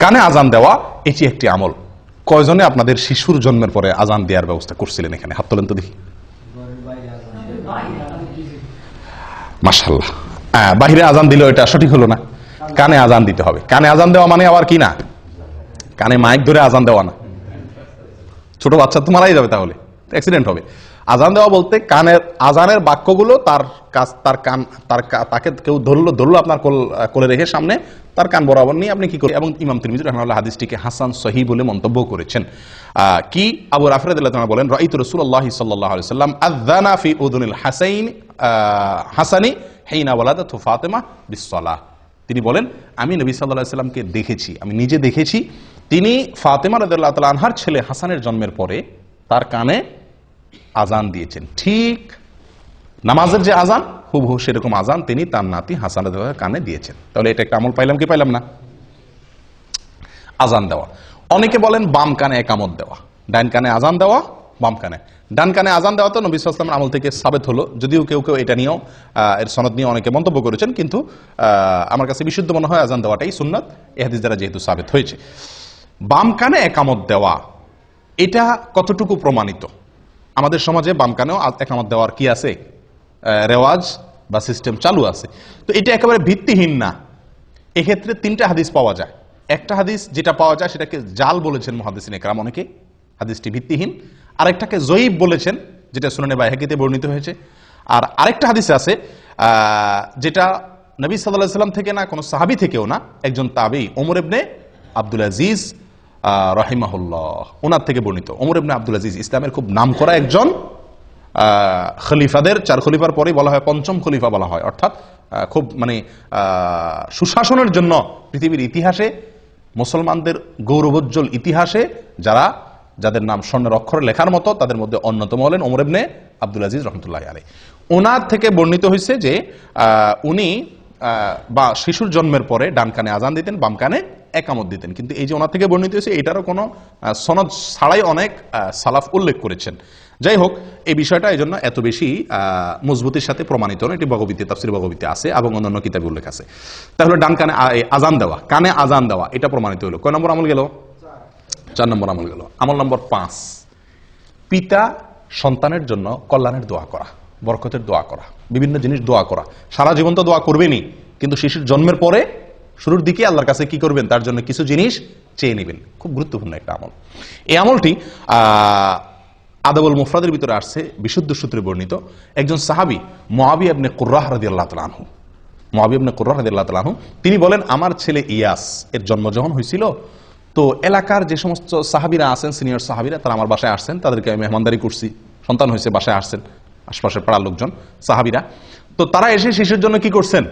কানে আজান দেওয়া এটি একটি আমল। কয়জনে আপনাদের শিশুর জন্মের পরে আজান দেওয়ার ব্যবস্থা করছিলেন? এখানে হাত তোলেন তো দেখি। মাশাআল্লাহ। বাহিরে আজান দিলে এটা সঠিক হলো না, কানে আজান দিতে হবে। কানে আজান দেওয়া মানে আবার কি না, কানে মাইক ধরে আজান দেওয়া না। ছোট বাচ্চা তো মারাই যাবে, তাহলে অ্যাক্সিডেন্ট হবে। আজান দেওয়া বলতে কানের আজানের বাক্যগুলো তাকে কেউ ধরলো আপনার কোলে রেখে সামনে, তার কান বরাবর নিয়ে আপনি কি করেন। এবং ইমাম তিরমিজি রাহিমাহুল্লাহ হাদিসটিকে হাসান সহিহ বলে মন্তব্য করেছেন। কি আবু রাফি রাদিয়াল্লাহু তাআলা বলেন, রাআইতু রাসূলুল্লাহ সাল্লাল্লাহু আলাইহি ওয়াসাল্লাম আযানা ফি উযুনিল হাসানি হিনা ওয়ালাদাতু ফাতিমা বিস-সালাহ। তিনি বলেন, আমি নবী সাল্লাল্লাহু আলাইহি ওয়াসাল্লামকে দেখেছি, আমি নিজে দেখেছি, তিনি ফাতিমা রাদিয়াল্লাহু তাআলা আনহার ছেলে হাসানের জন্মের পরে তার কানে আজান দিয়েছেন। ঠিক নামাজের যে আজান হুবহু সেরকম আজান তিনি তার নাতি হাসান রাদিয়াল্লাহু কানে দিয়েছেন। তাহলে এটা একটা আমল পাইলাম কি পাইলাম না? আজান দেওয়া। অনেকে বলেন বাম কানে একামত দেওয়া, ডান কানে আজান দেওয়া, বাম কানে। ডান কানে আজান দেওয়া তো নবী সাল্লাল্লাহু আলাইহি ওয়াসাল্লামের আমল থেকে সাবিত হলো, যদিও কেউ কেউ এটা নিয়েও এর সনদ নিয়ে অনেকে মন্তব্য করেছেন, কিন্তু আমার কাছে বিশুদ্ধ মনে হয় আজান দেওয়াটাই সুন্নাত, এই হাদিস দ্বারা যেহেতু সাবিত হয়েছে। বাম কানে একামত দেওয়া এটা কতটুকু প্রমাণিত? আমাদের সমাজে বাম কানেও একামত দেওয়ার কি আছে, রেওয়াজ বা সিস্টেম চালু আছে। তো এটা একেবারে ভিত্তিহীন না। এক্ষেত্রে তিনটা হাদিস পাওয়া যায়। একটা হাদিস যেটা পাওয়া যায় সেটাকে জাল বলেছেন মুহাদ্দিসিন ইকরাম অনেকে, হাদিসটি ভিত্তিহীন। আরেকটাকে জয়ীব বলেছেন, যেটা সুনানে বাইহাকিতে বর্ণিত হয়েছে। আর আরেকটা হাদিস আছে যেটা নবী সাল্লাল্লাহু আলাইহি ওয়াসাল্লাম থেকে না, কোনো সাহাবী থেকেও না, একজন তাবী ওমর ইবনে আব্দুল আজিজ রাহিমাহুল্লাহ ওনার থেকে বর্ণিত। ওমর ইবনে আব্দুল আজিজ ইসলামের খুব নামকরা একজন খলিফাদের, 4 খলিফার পরেই বলা হয় 5ম খলিফা বলা হয়, অর্থাৎ খুব মানে সুশাসনের জন্য পৃথিবীর ইতিহাসে, মুসলমানদের গৌরবোজ্জ্বল ইতিহাসে যাদের নাম স্বর্ণের অক্ষরে লেখার মতো, তাদের মধ্যে অন্যতম হলেন ওমর ইবনে আব্দুল আজিজ রহমতুল্লাহি আলাইহি। ওনার থেকে বর্ণিত হয়েছে যে উনি বা শিশুর জন্মের পরে ডান কানে আজান দিতেন, বাম কানে একামত দিতেন। কিন্তু এই যে ওনার থেকে বর্ণিত হয়েছে, এটারও কোনো সনদ ছাড়াই অনেক সালাফ উল্লেখ করেছেন। যাই হোক, এই বিষয়টা এই জন্য এত বেশি মজবুতির সাথে প্রমাণিত নয়। এটি বগবীতে, তাফসীর বগবীতে আছে এবং অন্যান্য কিতাবে উল্লেখ আছে। তাহলে ডান কানে আজান দেওয়া, কানে আজান দেওয়া, এটা প্রমাণিত হলো। কয় নম্বর আমল গেল? 4 নম্বর আমল গেল। আমল নম্বর 5, পিতা সন্তানের জন্য কল্যাণের দোয়া করা, বরকতের দোয়া করা, বিভিন্ন জিনিস দোয়া করা। সারা জীবন তো দোয়া করবেনই, কিন্তু শিশুর জন্মের পরে শুরুর দিকে আল্লাহর কাছে কি করবেন, তার জন্য কিছু জিনিস চেয়ে নেবেন। খুব গুরুত্বপূর্ণ একটা আমল। এই আমলটি আদাবুল মুফরাদের ভিতরে আসছে, বিশুদ্ধ সূত্রে বর্ণিত। একজন সাহাবী মুআবিয়া ইবনে কুররাহ রাদিয়াল্লাহু তাআলা আনহু, মুআবিয়া ইবনে কুররাহ রাদিয়াল্লাহু তাআলা আনহু, তিনি বলেন, আমার ছেলে ইয়াস এর জন্ম যখন হয়েছিল, তো এলাকার যে সমস্ত সাহাবীরা আছেন, সিনিয়র সাহাবীরা, তারা আমার বাসায় আসছেন, তাদেরকে আমি মেহমানদারি করছি। সন্তান হয়েছে, বাসায় আসছেন আশপাশের পাড়ার লোকজন, সাহাবীরা। তো তারা এসে শিশুর জন্য কি করছেন,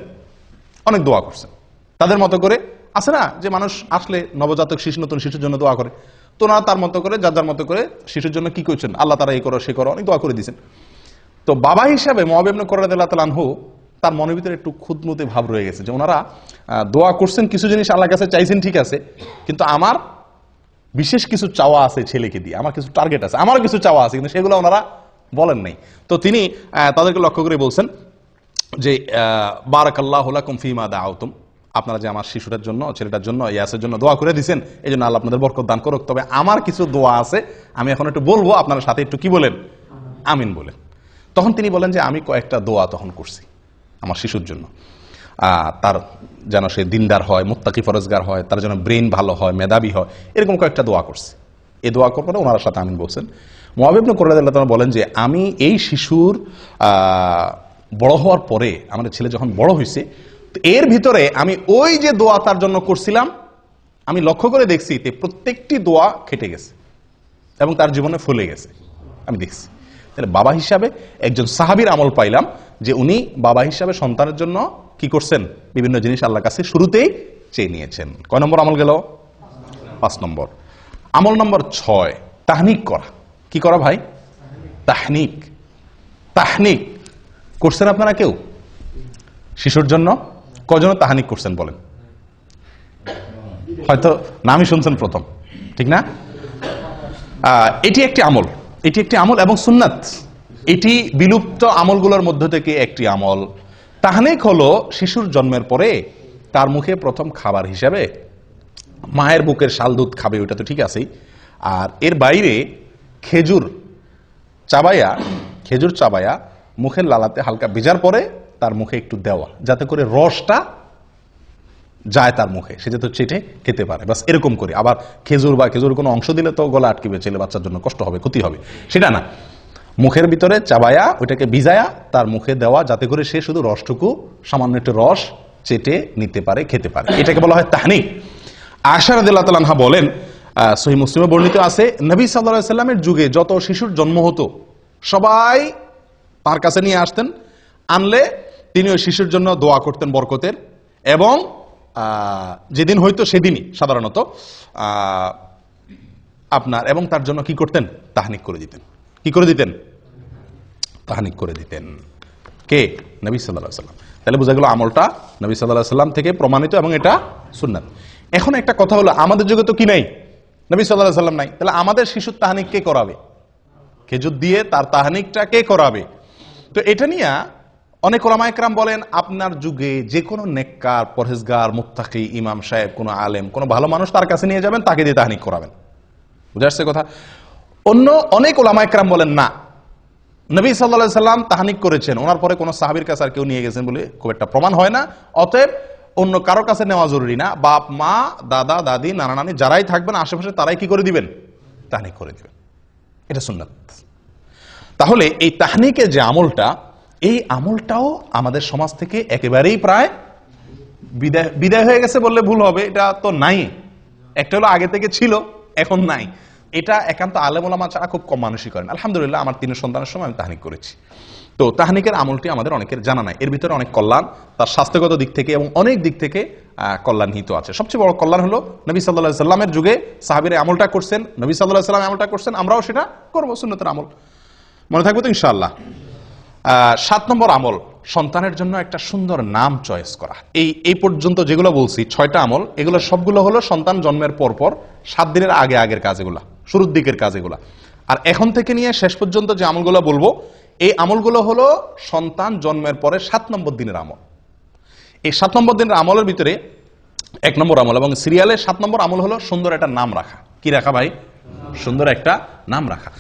অনেক দোয়া করছেন। তাদের মতো করে আছে না যে মানুষ আসলে নবজাতক শিশু, নতুন শিশুর জন্য দোয়া করে, তো ওনারা তার মতো করে, যার মতো করে শিশুর জন্য কি করছেন, আল্লাহ তারা এই করো সে করো, অনেক দোয়া করে দিয়েছেন। তো বাবা হিসাবে মুআবিয়া ইবনে কুররাহ রাদিয়াল্লাহু তাআলা আনহু, তার মনের ভিতরে একটু খুঁতমুতে ভাব রয়ে গেছে যে ওনারা দোয়া করছেন, কিছু জিনিস আল্লাহর কাছে চাইছেন, ঠিক আছে, কিন্তু আমার বিশেষ কিছু চাওয়া আছে ছেলেকে দিয়ে, আমার কিছু টার্গেট আছে, আমার কিছু চাওয়া আছে, কিন্তু সেগুলো ওনারা বলেন নাই। তো তিনি তাদেরকে লক্ষ্য করে বলছেন যে বারাকাল্লাহু লাকুম ফীমা দাআউতুম, আপনারা যে আমার শিশুটার জন্য, ছেলেটার জন্য, ইয়াসের জন্য দোয়া করে দিয়েছেন, এই জন্য আল্লাহ আপনাদের বরকত দান করুক। তবে আমার কিছু দোয়া আছে, আমি এখন একটু বলবো, আপনার সাথে একটু কি বলেন, আমিন বলেন। তখন তিনি বলেন যে আমি কয়েকটা দোয়া তখন করছি আমার শিশুর জন্য, তার যেন সে দিনদার হয়, মুত্তাকি ফরজগার হয়, তার যেন ব্রেন ভালো হয়, মেধাবী হয়, এরকম কয়েকটা দোয়া করছি। এই দোয়া করবো না, ওনার সাথে আমিন বলছেন। মুআবিয়া ইবনে কুররাহ রাদিয়াল্লাহু তাআলা বলেন যে আমি এই শিশুর বড় হওয়ার পরে, আমাদের ছেলে যখন বড় হয়েছে, এর ভিতরে আমি ওই যে দোয়া তার জন্য করছিলাম, আমি লক্ষ্য করে দেখছি প্রত্যেকটি দোয়া খেটে গেছে এবং তার জীবনে ফলে গেছে, আমি দেখছি। তাহলে বাবা হিসাবে একজন সাহাবীর আমল পাইলাম যে উনি বাবা হিসাবে সন্তানের জন্য কি করছেন, বিভিন্ন জিনিস আল্লাহর কাছে শুরুতেই চেয়ে নিয়েছেন। কয় নম্বর আমল গেল? 5 নম্বর। আমল নম্বর 6, তাহনিক করা। কি করা ভাই? তাহনিক। তাহনিক করছেন আপনারা কেউ শিশুর জন্য? কজন তাহনিক করছেন বলেন? হয়তো নামই শুনছেন প্রথম, ঠিক না? এটি একটি আমল, এটি একটি আমল এবং সুন্নাত। এটি বিলুপ্ত আমলগুলোর মধ্য থেকে একটি আমল। তাহনিক হলো শিশুর জন্মের পরে তার মুখে প্রথম খাবার হিসাবে মায়ের বুকের শাল দুধ খাবে, ওইটা তো ঠিক আছেই। আর এর বাইরে খেজুর চাবায়া মুখের লালাতে হালকা ভেজার পরে তার মুখে একটু দেওয়া, যাতে করে রসটা যায় তার মুখে, সে যাতে চেটে খেতে পারে, বাস এরকম করে। আবার খেজুর কোনো অংশ দিলে তো গলা আটকিবে, ছেলে বাচ্চার জন্য কষ্ট হবে, ক্ষতি হবে, সেটা না। মুখের ভিতরে চাবায়া ওইটাকে ভিজায়া তার মুখে দেওয়া, যাতে করে সে শুধু রসটুকু, সামান্য একটু রস চেটে নিতে পারে, খেতে পারে। এটাকে বলা হয় তাহনিক। আয়েশা রাদিয়াল্লাহু তাআলা আনহা বলেন, সহিহ মুসলিমে বর্ণিত আছে, নবী সাল্লাল্লাহু আলাইহি সাল্লামের যুগে যত শিশুর জন্ম হতো সবাই তার কাছে নিয়ে আসতেন, আনলে তিনি ওই শিশুর জন্য দোয়া করতেন বরকতের, এবং যেদিন হয়তো সেদিনই সাধারণত আপনার, এবং তার জন্য কি করতেন, তাহনিক করে দিতেন। কি করে দিতেন? তাহনিক করে দিতেন। কে? নবী সাল্লাল্লাহু আলাইহি সাল্লাম। তাহলে বোঝা গেল আমলটা নবী সাল্লাল্লাহু আলাইহি সাল্লাম থেকে প্রমাণিত, এবং এটা সুন্নাত। এখন একটা কথা হলো, আমাদের যুগে তো কি নাই, নবী সাল্লাল্লাহু আলাইহি সাল্লাম নাই, তাহলে আমাদের শিশুর তাহনিক কে করাবে? খেজুর দিয়ে তার তাহনিকটা কে করাবে? তো এটা নিয়ে অনেক উলামা ইকরাম বলেন, আপনার যুগে যে কোনো নেককার, পরহেজগার, মুত্তাকি, ইমাম সাহেব, কোনো আলেম, কোনো ভালো মানুষ তার কাছে নিয়ে যাবেন, তাকে দিয়ে তাহনিক করাবেন। বুঝা আসছে কথা? অন্য অনেক উলামা ইকরাম বলেন না, নবী সাল্লাল্লাহু আলাইহি সাল্লাম তাহনিক করেছেন, ওনার পরে কোনো সাহাবীর কাছে আর কেউ নিয়ে গেছেন বলে খুব একটা প্রমাণ হয় না, অতএব অন্য কারো কাছে নেওয়া জরুরি না। বাপ মা, দাদা দাদি, নানা নানি যারাই থাকবেন আশেপাশে, তারাই কি করে দিবেন? তাহনিক করে দিবেন। এটা সুন্নাত। তাহলে এই তাহনিকের যে আমলটা, এই আমলটাও আমাদের সমাজ থেকে একেবারেই প্রায় বিদায় হয়ে গেছে বললে ভুল হবে, এটা তো নাই। একটা হলো আগে থেকে ছিল, এখন নাই। এটা একান্ত আলেম ওলামা ছাড়া খুব কম মানুষই করেন। আলহামদুলিল্লাহ, আমার 3 সন্তানের সময় আমি তাহনিক করেছি। তো তাহনিকের আমলটি আমাদের অনেকের জানা নাই। এর ভিতরে অনেক কল্যাণ, তার স্বাস্থ্যগত দিক থেকে এবং অনেক দিক থেকে কল্যাণ নিহিত আছে। সবচেয়ে বড় কল্যাণ হলো, নবী সাল্লাল্লাহু আলাইহি সাল্লামের যুগে সাহাবীরা আমলটা করছেন, নবী সাল্লাল্লাহু আলাইহি সাল্লাম আমলটা করছেন, আমরাও সেটা করব, সুন্নতের আমল। মনে থাকবে তো ইনশাআল্লাহ। 7 নম্বর আমল, সন্তানের জন্য একটা সুন্দর নাম চয়েস করা। এই পর্যন্ত যেগুলো বলছি 6টা আমল, এগুলো সবগুলো হলো সন্তান জন্মের পর 7 দিনের আগের কাজ, এগুলা শুরুর দিকের কাজ এগুলা। আর এখন থেকে নিয়ে শেষ পর্যন্ত যে আমলগুলো বলবো, এই আমলগুলো হলো সন্তান জন্মের পরে 7 নম্বর দিনের আমল। এই 7 নম্বর দিনের আমলের ভিতরে 1 নম্বর আমল, এবং সিরিয়ালে 7 নম্বর আমল হলো সুন্দর একটা নাম রাখা। কি রাখা ভাই? সুন্দর একটা নাম রাখা।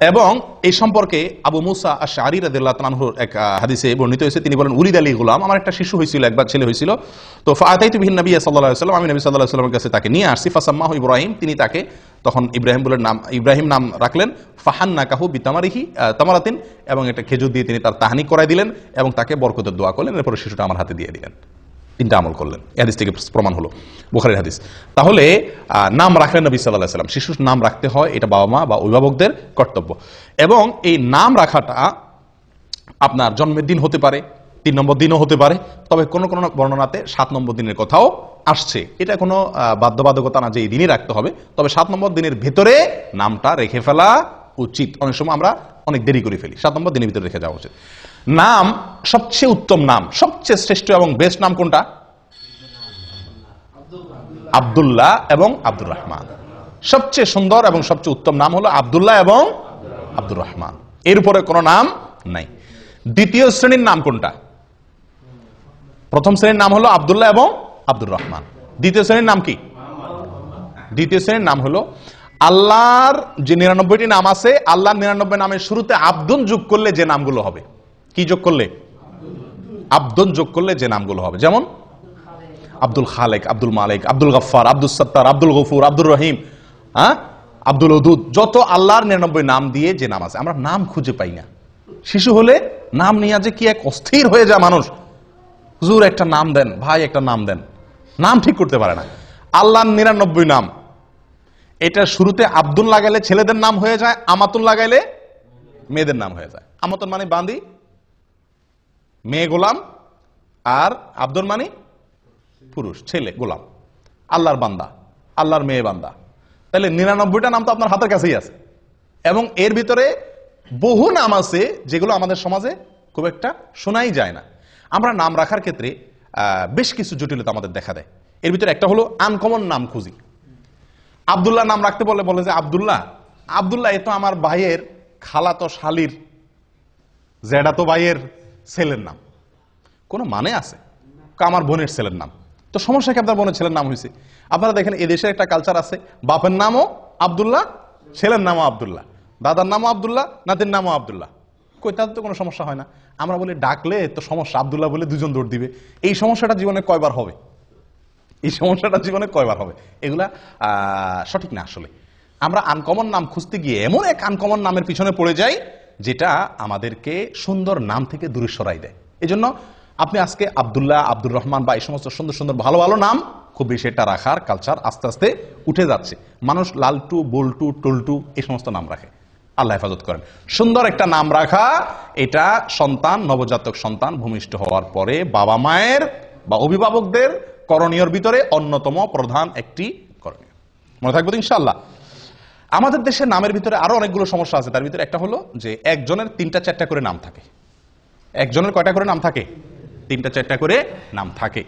এবং এই সম্পর্কে আবু মুসা আশআরী রাদিয়াল্লাহু তাআলা আনহুর এক হাদিসে বর্ণিত হয়েছে, তিনি বলেন, উলিদ আলী গুলাম, আমার একটা শিশু হয়েছিল, একবার ছেলে হয়েছিল। তো ফাআতাইতু বিহিন নবী সাল্লাল্লাহু আলাইহি ওয়াসাল্লাম, আমি নবী সাল্লাল্লাহু আলাইহি ওয়াসাল্লামের কাছে তাকে নিয়ে আসছি। ফাসাম্মাহু ইব্রাহিম, তিনি তাকে তখন ইব্রাহিম নাম রাখলেন। ফাহান্নাকাহু বিতামারিহি তামারাতিন, এবং একটা খেজুর দিয়ে তিনি তার তাহনিক করাই দিলেন, এবং তাকে বরকতের দোয়া করলেন। এরপর শিশুটা আমার হাতে দিয়ে দিলেন। 3টা আমল করলেন। এই হাদিস থেকে প্রমাণ হলো, বুখারীর হাদিস। তাহলে নাম রাখলেন নবী সাল্লাল্লাহু আলাইহি ওয়াসাল্লাম। শিশুর নাম রাখতে হয়, এটা বাবা মা বা অভিভাবকদের কর্তব্য। এবং এই নাম রাখাটা আপনার জন্মের দিন হতে পারে, 3 নম্বর দিনও হতে পারে, তবে কোন কোন বর্ণনাতে 7 নম্বর দিনের কথাও আসছে। এটা কোনো বাধ্যবাধকতা না যে এই দিনই রাখতে হবে, তবে 7 নম্বর দিনের ভেতরে নামটা রেখে ফেলা উচিত। অনেক সময় আমরা অনেক দেরি করে ফেলি, 7 নম্বর দিনের ভিতরে রেখে যাওয়া উচিত। নাম, সবচেয়ে উত্তম নাম, সবচেয়ে শ্রেষ্ঠ এবং বেস্ট নাম কোনটা? আব্দুল্লাহ এবং আব্দুর রহমান। সবচেয়ে সুন্দর এবং সবচেয়ে উত্তম নাম হলো আব্দুল্লাহ এবং আব্দুর রহমান, এর উপরে কোনো নাম নাই। দ্বিতীয় শ্রেণীর নাম কোনটা? প্রথম শ্রেণীর নাম হলো আব্দুল্লাহ এবং আব্দুর রহমান। দ্বিতীয় শ্রেণীর নাম কি? দ্বিতীয় শ্রেণীর নাম হলো আল্লাহর যে 99টি নাম আছে, আল্লাহর 99 নামের শুরুতে আব্দুন যোগ করলে যে নামগুলো হবে। কি যোগ করলে? আব্দুন যোগ করলে যে নামগুলো হবে। যেমন আব্দুল খালেক, আব্দুল মালিক, আব্দুল গফফার, আব্দুল সত্তার, আব্দুল গফুর, আব্দুর রহিম, আব্দুল ওদুদ, যত আল্লাহর 99 নাম দিয়ে যে নাম আছে, আমরা নাম খুঁজে পাই না। শিশু হলে নাম নিয়ে যে কি এক অস্থির হয়ে যায় মানুষ। হুজুর একটা নাম দেন, ভাই একটা নাম দেন, নাম ঠিক করতে পারে না। আল্লাহর 99 নাম, এটা শুরুতে আব্দুল লাগাইলে ছেলেদের নাম হয়ে যায়, আমাতুল লাগাইলে মেয়েদের নাম হয়ে যায়। আমাতুল মানে বান্দি, মেয়ে গোলাম, আর আব্দুল মানে পুরুষ, ছেলে গোলাম, আল্লাহর বান্দা, আল্লাহর মেয়ে বান্দা। তাহলে 99টা নাম তো আপনার হাতের কাছেই আছে, এবং এর ভিতরে বহু নাম আছে যেগুলো আমাদের সমাজে খুব একটা শোনাই যায় না। আমরা নাম রাখার ক্ষেত্রে বেশ কিছু জটিলতা আমাদের দেখা দেয়। এর ভিতরে একটা হলো আনকমন নাম খুঁজি। আব্দুল্লাহ নাম রাখতে বলে যে আব্দুল্লাহ, এ তো আমার ভাইয়ের খালাতো শালির জ্যাঠাতো ভাইয়ের ছেলের নাম, কোনো মানে আছে? আমার বোনের ছেলের নাম। তো সমস্যা কি আপনার বোনের ছেলের নাম হয়েছে? আপনারা দেখেন এদেশের একটা কালচার আছে, বাপের নামও আব্দুল্লাহ, ছেলের নামও আব্দুল্লাহ, দাদার নামও আব্দুল্লাহ, নাতির নামও আব্দুল্লাহ। কই, তাদের তো কোনো সমস্যা হয় না। আমরা বলি ডাকলে তো সমস্যা, আব্দুল্লাহ বলে দুজন দৌড় দিবে। এই সমস্যাটা জীবনে কয়বার হবে? এই সমস্যাটা জীবনে কয়বার হবে? এগুলা সঠিক না। আসলে আমরা আনকমন নাম খুঁজতে গিয়ে এমন এক আনকমন নামের পিছনে পড়ে যাই যেটা আমাদেরকে সুন্দর নাম থেকে দূরে সরাই দেয়। এই জন্য আপনি আজকে আব্দুল্লাহ, আব্দুর রহমান বা এই সমস্ত সুন্দর সুন্দর ভালো ভালো নাম খুব বেশি এটা রাখার কালচার আস্তে আস্তে উঠে যাচ্ছে। মানুষ লালটু, বল্টু, টল্টু এই সমস্ত নাম রাখে। আল্লাহ হেফাজত করেন। সুন্দর একটা নাম রাখা, এটা সন্তান, নবজাতক সন্তান ভূমিষ্ঠ হওয়ার পরে বাবা মায়ের বা অভিভাবকদের করণীয়র ভিতরে অন্যতম প্রধান একটি করণীয়। মনে থাকবে তো ইনশাআল্লাহ। আমাদের দেশে নামের ভিতরে আরো অনেকগুলো সমস্যা আছে। তার ভিতরে একটা হলো যে একজনের 3টা 4টা করে নাম থাকে। একজনের কয়টা করে নাম থাকে? 3টা 4টা করে নাম থাকে,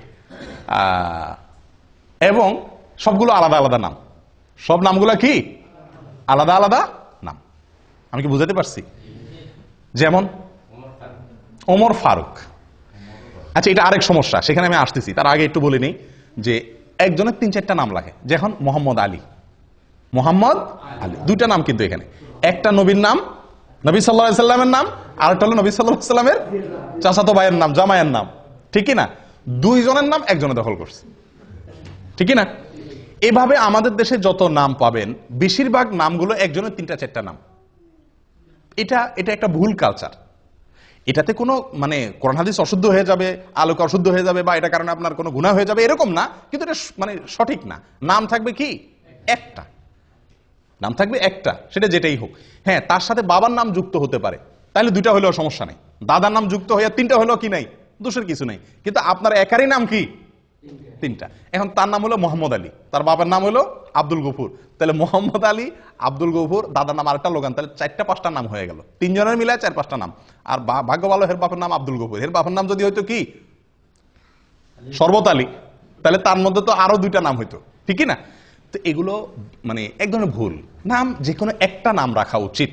এবং সবগুলো আলাদা আলাদা নাম। সব নামগুলো কি আলাদা আলাদা নাম। আমি কি বুঝাতে পারছি? যেমন ওমর ফারুক। আচ্ছা, এটা আরেক সমস্যা, সেখানে আমি আসতেছি। তার আগে একটু বলে নিই যে একজনের 3-4টা নাম লাগে। যেমন মোহাম্মদ আলী, মোহাম্মদ আলী, 2টা নাম কিন্তু এখানে। একটা নবীর নাম, নবী সাল্লাল্লাহু আলাইহি সাল্লামের নাম, আর একটা হলো নবী সাল্লাল্লাহু আলাইহি সাল্লামের চাচাতো ভাইয়ের নাম, জামাইয়ের নাম। ঠিক কি না? 2 জনের নাম একজনে দখল করছে। ঠিক কি না? এভাবে আমাদের দেশে যত নাম পাবেন বেশিরভাগ নামগুলো একজনের 3টা 4টা নাম। এটা একটা ভুল কালচার। এটাতে কোনো মানে কোরআন হাদিস অশুদ্ধ হয়ে যাবে, আলোক অশুদ্ধ হয়ে যাবে, বা এটা কারণে আপনার কোনো গুনাহ হয়ে যাবে এরকম না, কিন্তু এটা মানে সঠিক না। নাম থাকবে কি একটা, নাম থাকবে একটা, সেটা যেটাই হোক। হ্যাঁ, তার সাথে বাবার নাম যুক্ত হতে পারে, তাহলে 2টা হলেও সমস্যা নেই। দাদার নাম যুক্ত হয়ে 3টা হলেও কি নাই, দোষের কিছু নেই। কিন্তু আপনার একারই নাম কি 3টা। এখন তার নাম হলো মোহাম্মদ আলী, তার বাবার নাম হলো আব্দুল গফুর, তাহলে মোহাম্মদ আলী, আব্দুল গফুর, দাদার নাম আরেকটা লোগান, তাহলে 4টা 5টা নাম হয়ে গেল। 3 জনের মিলায় 4-5টা নাম। আর ভাগ্য ভালো, এর বাপের নাম আব্দুল গফুর, এর বাপের নাম যদি হইতো কি শরবত আলী, তাহলে তার মধ্যে তো আরো 2টা নাম হইতো। ঠিক না? তো এগুলো মানে এক ধরনের ভুল। নাম যে কোনো একটা নাম রাখা উচিত।